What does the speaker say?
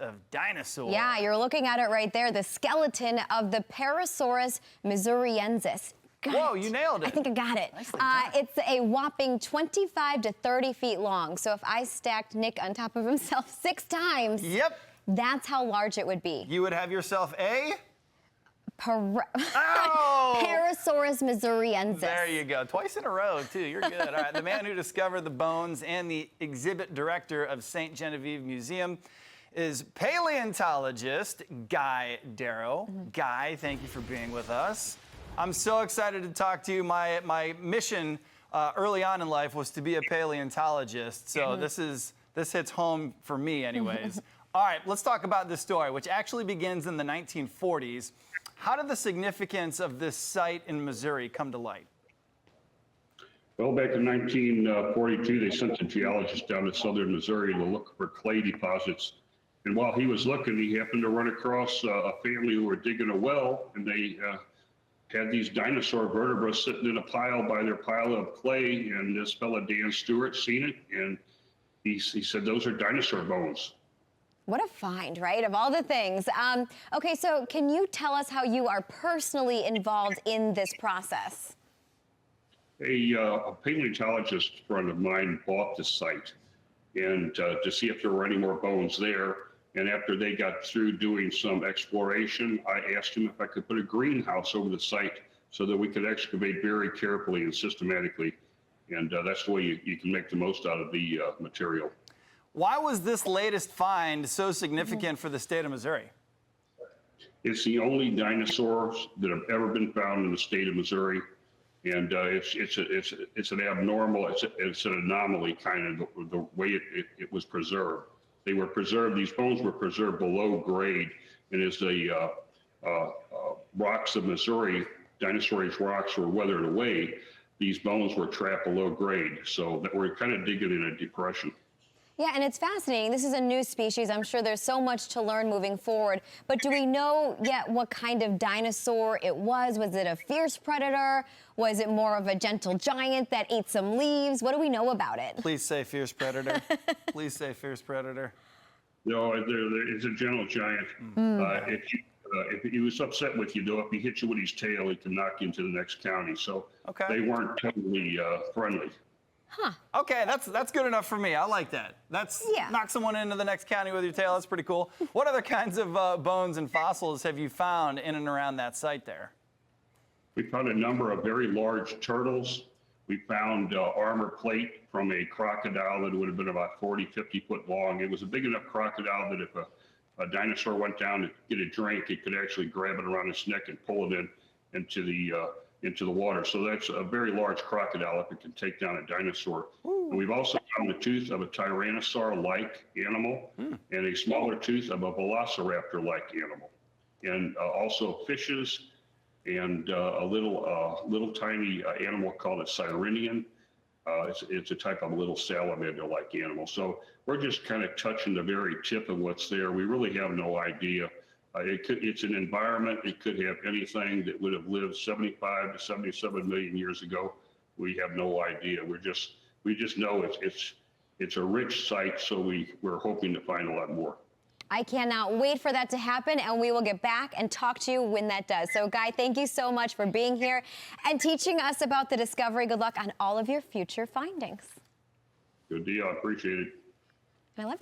of Dinosaur. Yeah, you're looking at it right there, the skeleton of the Parrosaurus Missouriensis. Whoa, you nailed it. I think I got it. Nicely done. It's a whopping 25 to 30 feet long. So if I stacked Nick on top of himself 6 times, Yep. That's how large it would be. You would have yourself a... Parrosaurus Missouriensis. There you go. Twice in a row, too. You're good. All right. The man who discovered the bones and the exhibit director of St. Genevieve Museum is paleontologist Guy Darrough. Guy, thank you for being with us. I'm so excited to talk to you. My mission early on in life was to be a paleontologist, so this hits home for me anyways. All right, let's talk about this story, which actually begins in the 1940s. How did the significance of this site in Missouri come to light? Well, back in 1942, they sent a geologist down to southern Missouri to look for clay deposits. And while he was looking, he happened to run across a family who were digging a well, and they had these dinosaur vertebrae sitting in a pile by their pile of clay. And this fella, Dan Stewart, seen it, and he said, those are dinosaur bones. What a find, right? Of all the things. Okay, so can you tell us how you are personally involved in this process? A paleontologist friend of mine bought the site and to see if there were any more bones there. And after they got through doing some exploration, I asked him if I could put a greenhouse over the site so that we could excavate very carefully and systematically. And that's the way you can make the most out of the material. Why was this latest find so significant for the state of Missouri? It's the only dinosaurs that have ever been found in the state of Missouri. And it's an abnormal, it's an anomaly, kind of the way it was preserved. They were preserved, these bones were preserved below grade. And as the rocks of Missouri, dinosaur age rocks were weathered away, these bones were trapped below grade. So that we're kind of digging in a depression. Yeah, and it's fascinating. This is a new species. I'm sure there's so much to learn moving forward. But do we know yet what kind of dinosaur it was? Was it a fierce predator? Was it more of a gentle giant that ate some leaves? What do we know about it? Please say fierce predator. Please say fierce predator. No, it's a gentle giant. If he was upset with you, though, if he hit you with his tail, he can knock you into the next county. So they weren't totally friendly. Huh. Okay, that's good enough for me. I like that. Knock someone into the next county with your tail. That's pretty cool. What other kinds of bones and fossils have you found in and around that site there? We found a number of very large turtles. We found armor plate from a crocodile that would have been about 40, 50 foot long. It was a big enough crocodile that if a dinosaur went down to get a drink, it could actually grab it around its neck and pull it into the water. So that's a very large crocodile if it can take down a dinosaur. And we've also found the tooth of a Tyrannosaur-like animal and a smaller tooth of a Velociraptor-like animal. And also fishes and a little tiny animal called a Sirenian. It's a type of little salamander-like animal. So we're just kind of touching the very tip of what's there. We really have no idea. It's an environment. It could have anything that would have lived 75 to 77 million years ago. We have no idea. We just know it's a rich site. So we're hoping to find a lot more. I cannot wait for that to happen, and we will get back and talk to you when that does. So, Guy, thank you so much for being here and teaching us about the discovery. Good luck on all of your future findings. Good deal. I appreciate it. I love you.